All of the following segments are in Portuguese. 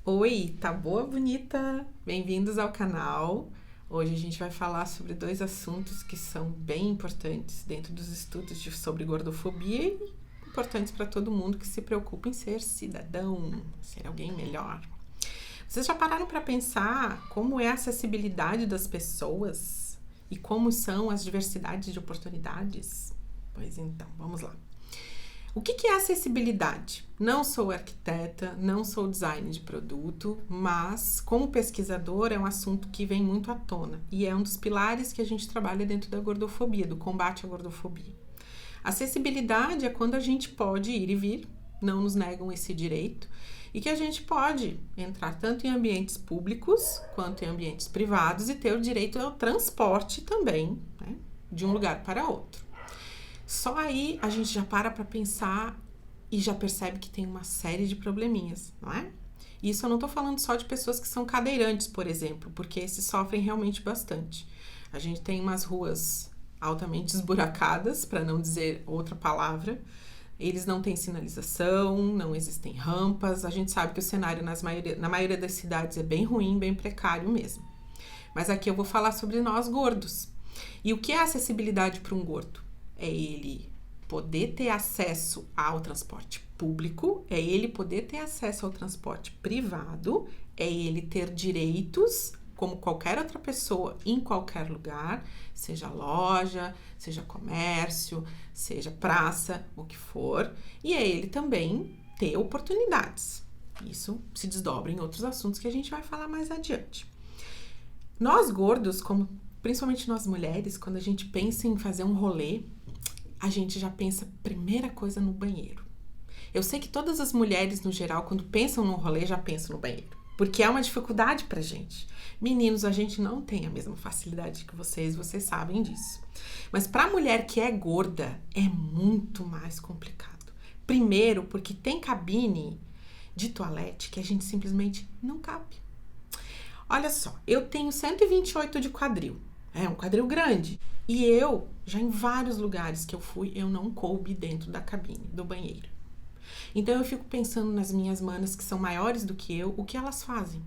Oi, tá boa, bonita? Bem-vindos ao canal. Hoje a gente vai falar sobre dois assuntos que são bem importantes dentro dos estudos sobre gordofobia e importantes para todo mundo que se preocupa em ser cidadão, ser alguém melhor. Vocês já pararam para pensar como é a acessibilidade das pessoas e como são as diversidades de oportunidades? Pois então, vamos lá. O que é acessibilidade? Não sou arquiteta, não sou design de produto, mas como pesquisadora é um assunto que vem muito à tona e é um dos pilares que a gente trabalha dentro da gordofobia, do combate à gordofobia. Acessibilidade é quando a gente pode ir e vir, não nos negam esse direito, e que a gente pode entrar tanto em ambientes públicos quanto em ambientes privados e ter o direito ao transporte também, né, de um lugar para outro. Só aí a gente já para pensar e já percebe que tem uma série de probleminhas, não é? Isso eu não tô falando só de pessoas que são cadeirantes, por exemplo, porque esses sofrem realmente bastante. A gente tem umas ruas altamente esburacadas, para não dizer outra palavra. Eles não têm sinalização, não existem rampas. A gente sabe que o cenário na maioria das cidades é bem ruim, bem precário mesmo. Mas aqui eu vou falar sobre nós gordos. E o que é acessibilidade para um gordo? É ele poder ter acesso ao transporte público, é ele poder ter acesso ao transporte privado, é ele ter direitos como qualquer outra pessoa em qualquer lugar, seja loja, seja comércio, seja praça, o que for, e é ele também ter oportunidades. Isso se desdobra em outros assuntos que a gente vai falar mais adiante. Nós gordos, principalmente nós mulheres, quando a gente pensa em fazer um rolê, a gente já pensa primeira coisa no banheiro. Eu sei que todas as mulheres, no geral, quando pensam num rolê, já pensam no banheiro. Porque é uma dificuldade pra gente. Meninos, a gente não tem a mesma facilidade que vocês sabem disso. Mas pra mulher que é gorda, é muito mais complicado. Primeiro, porque tem cabine de toalete que a gente simplesmente não cabe. Olha só, eu tenho 128 de quadril. É um quadril grande. E eu, já em vários lugares que eu fui, eu não coube dentro da cabine, do banheiro. Então eu fico pensando nas minhas manas que são maiores do que eu, o que elas fazem.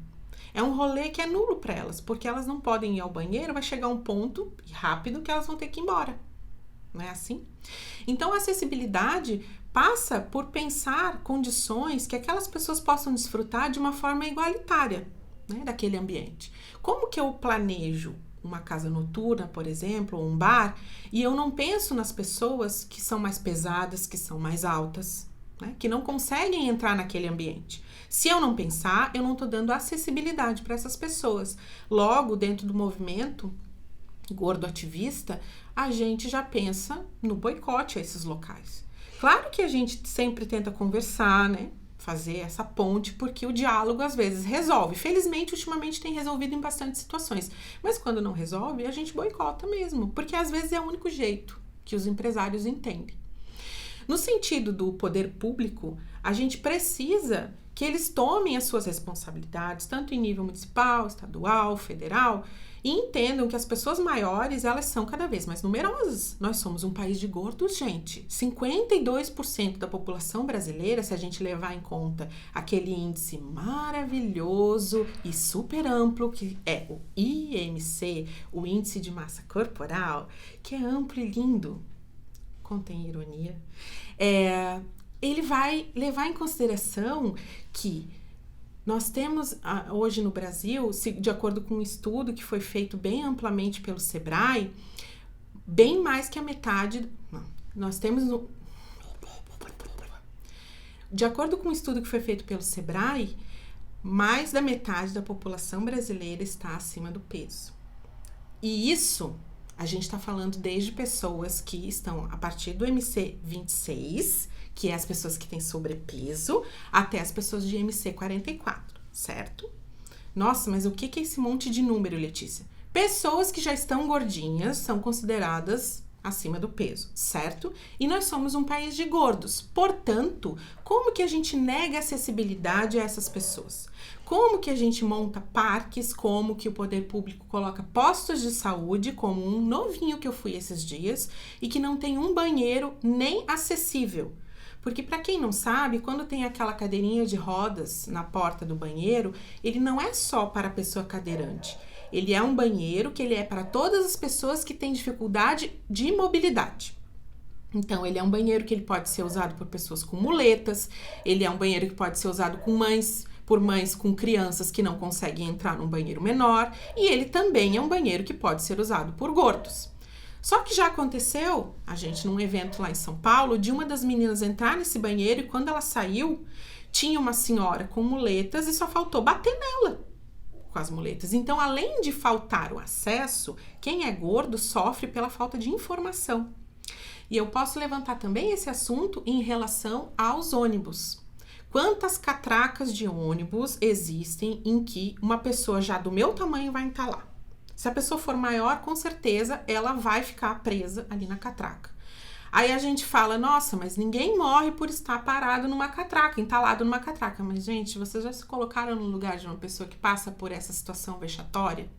É um rolê que é nulo para elas, porque elas não podem ir ao banheiro, vai chegar um ponto rápido que elas vão ter que ir embora. Não é assim? Então a acessibilidade passa por pensar condições que aquelas pessoas possam desfrutar de uma forma igualitária, né, daquele ambiente. Como que eu planejo uma casa noturna, por exemplo, ou um bar, e eu não penso nas pessoas que são mais pesadas, que são mais altas, né, que não conseguem entrar naquele ambiente? Se eu não pensar, eu não estou dando acessibilidade para essas pessoas. Logo, dentro do movimento gordo ativista, a gente já pensa no boicote a esses locais. Claro que a gente sempre tenta conversar, né? Fazer essa ponte, porque o diálogo às vezes resolve. Felizmente, ultimamente tem resolvido em bastante situações. Mas quando não resolve, a gente boicota mesmo, porque às vezes é o único jeito que os empresários entendem. No sentido do poder público, a gente precisa que eles tomem as suas responsabilidades, tanto em nível municipal, estadual, federal, e entendam que as pessoas maiores, elas são cada vez mais numerosas. Nós somos um país de gordos, gente. 52% da população brasileira, se a gente levar em conta aquele índice maravilhoso e super amplo, que é o IMC, o Índice de Massa Corporal, que é amplo e lindo, contém ironia, ele vai levar em consideração que nós temos hoje no Brasil, de acordo com um estudo que foi feito bem amplamente pelo Sebrae, bem mais que a metade. Nós temos. De acordo com um estudo que foi feito pelo Sebrae, mais da metade da população brasileira está acima do peso. E isso a gente está falando desde pessoas que estão a partir do MC 26, que é as pessoas que têm sobrepeso, até as pessoas de MC 44, certo? Nossa, mas o que é esse monte de número, Letícia? Pessoas que já estão gordinhas são consideradas acima do peso, certo? E nós somos um país de gordos. Portanto, como que a gente nega acessibilidade a essas pessoas? Como que a gente monta parques, como que o poder público coloca postos de saúde, como um novinho que eu fui esses dias, e que não tem um banheiro nem acessível? Porque para quem não sabe, quando tem aquela cadeirinha de rodas na porta do banheiro, ele não é só para a pessoa cadeirante. Ele é um banheiro que ele é para todas as pessoas que têm dificuldade de mobilidade. Então, ele é um banheiro que ele pode ser usado por pessoas com muletas, ele é um banheiro que pode ser usado por mães com crianças que não conseguem entrar num banheiro menor, e ele também é um banheiro que pode ser usado por gordos. Só que já aconteceu, a gente num evento lá em São Paulo, de uma das meninas entrar nesse banheiro e quando ela saiu, tinha uma senhora com muletas e só faltou bater nela com as muletas. Então, além de faltar o acesso, quem é gordo sofre pela falta de informação. E eu posso levantar também esse assunto em relação aos ônibus. Quantas catracas de ônibus existem em que uma pessoa já do meu tamanho vai entalar? Se a pessoa for maior, com certeza ela vai ficar presa ali na catraca. Aí a gente fala, nossa, mas ninguém morre por estar parado numa catraca, entalado numa catraca. Mas, gente, vocês já se colocaram no lugar de uma pessoa que passa por essa situação vexatória?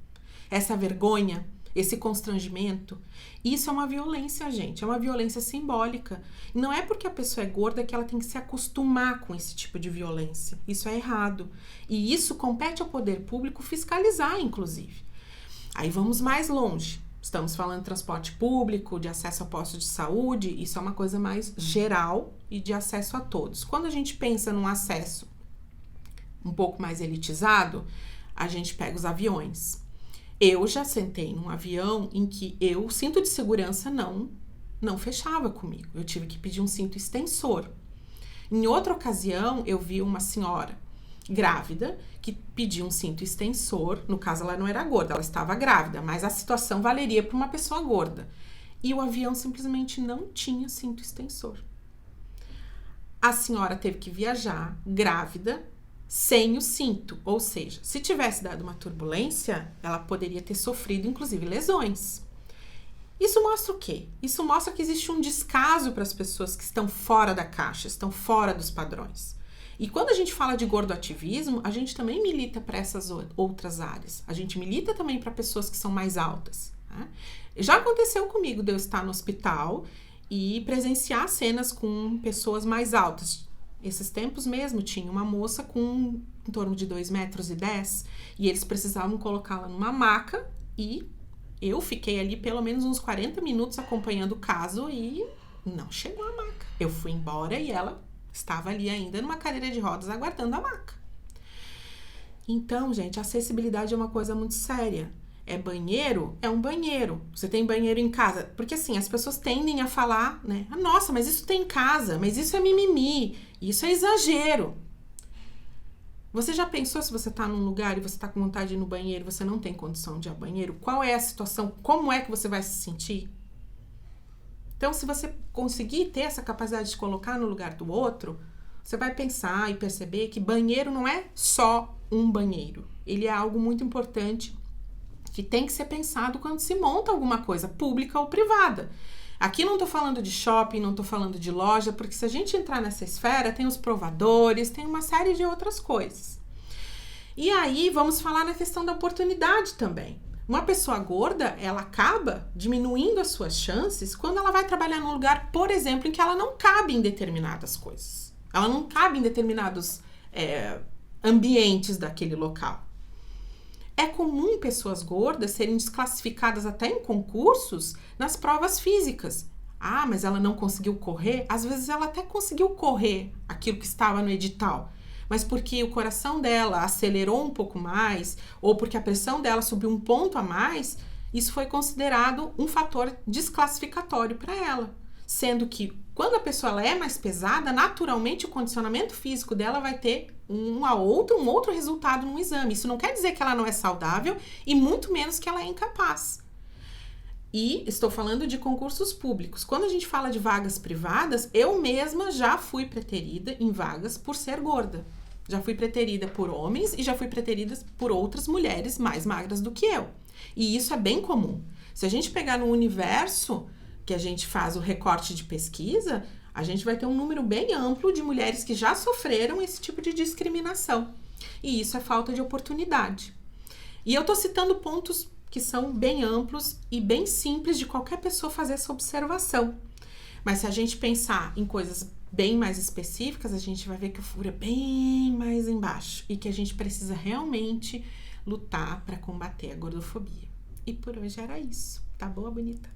Essa vergonha? Esse constrangimento, isso é uma violência, gente, é uma violência simbólica. Não é porque a pessoa é gorda que ela tem que se acostumar com esse tipo de violência. Isso é errado. E isso compete ao poder público fiscalizar, inclusive. Aí vamos mais longe. Estamos falando de transporte público, de acesso a postos de saúde, isso é uma coisa mais geral e de acesso a todos. Quando a gente pensa num acesso um pouco mais elitizado, a gente pega os aviões. Eu já sentei num avião em que o cinto de segurança não fechava comigo. Eu tive que pedir um cinto extensor. Em outra ocasião, eu vi uma senhora grávida que pediu um cinto extensor. No caso, ela não era gorda, ela estava grávida, mas a situação valeria para uma pessoa gorda. E o avião simplesmente não tinha cinto extensor. A senhora teve que viajar grávida, sem o cinto, ou seja, se tivesse dado uma turbulência, ela poderia ter sofrido, inclusive, lesões. Isso mostra o quê? Isso mostra que existe um descaso para as pessoas que estão fora da caixa, estão fora dos padrões. E quando a gente fala de gordoativismo, a gente também milita para essas outras áreas. A gente milita também para pessoas que são mais altas. Né? Já aconteceu comigo de eu estar no hospital e presenciar cenas com pessoas mais altas. Esses tempos mesmo, tinha uma moça com em torno de 2,10 metros e eles precisavam colocá-la numa maca e eu fiquei ali pelo menos uns 40 minutos acompanhando o caso e não chegou a maca. Eu fui embora e ela estava ali ainda numa cadeira de rodas aguardando a maca. Então, gente, a acessibilidade é uma coisa muito séria. É banheiro? É um banheiro. Você tem banheiro em casa? Porque assim, as pessoas tendem a falar, né? Ah, nossa, mas isso tem em casa, mas isso é mimimi, isso é exagero. Você já pensou se você tá num lugar e você tá com vontade de ir no banheiro e você não tem condição de ir ao banheiro? Qual é a situação? Como é que você vai se sentir? Então, se você conseguir ter essa capacidade de colocar no lugar do outro, você vai pensar e perceber que banheiro não é só um banheiro. Ele é algo muito importante que tem que ser pensado quando se monta alguma coisa, pública ou privada. Aqui não tô falando de shopping, não tô falando de loja, porque se a gente entrar nessa esfera, tem os provadores, tem uma série de outras coisas. E aí, vamos falar na questão da oportunidade também. Uma pessoa gorda, ela acaba diminuindo as suas chances quando ela vai trabalhar num lugar, por exemplo, em que ela não cabe em determinadas coisas. Ela não cabe em determinados ambientes daquele local. É comum pessoas gordas serem desclassificadas até em concursos nas provas físicas. Ah, mas ela não conseguiu correr? Às vezes ela até conseguiu correr aquilo que estava no edital, mas porque o coração dela acelerou um pouco mais ou porque a pressão dela subiu um ponto a mais, isso foi considerado um fator desclassificatório para ela. Sendo que quando a pessoa ela é mais pesada, naturalmente o condicionamento físico dela vai ter um outro resultado no exame. Isso não quer dizer que ela não é saudável e muito menos que ela é incapaz. E estou falando de concursos públicos. Quando a gente fala de vagas privadas, eu mesma já fui preterida em vagas por ser gorda. Já fui preterida por homens e já fui preterida por outras mulheres mais magras do que eu. E isso é bem comum. Se a gente pegar no universo que a gente faz o recorte de pesquisa, a gente vai ter um número bem amplo de mulheres que já sofreram esse tipo de discriminação. E isso é falta de oportunidade. E eu tô citando pontos que são bem amplos e bem simples de qualquer pessoa fazer essa observação. Mas se a gente pensar em coisas bem mais específicas, a gente vai ver que o furo é bem mais embaixo e que a gente precisa realmente lutar para combater a gordofobia. E por hoje era isso. Tá boa, bonita?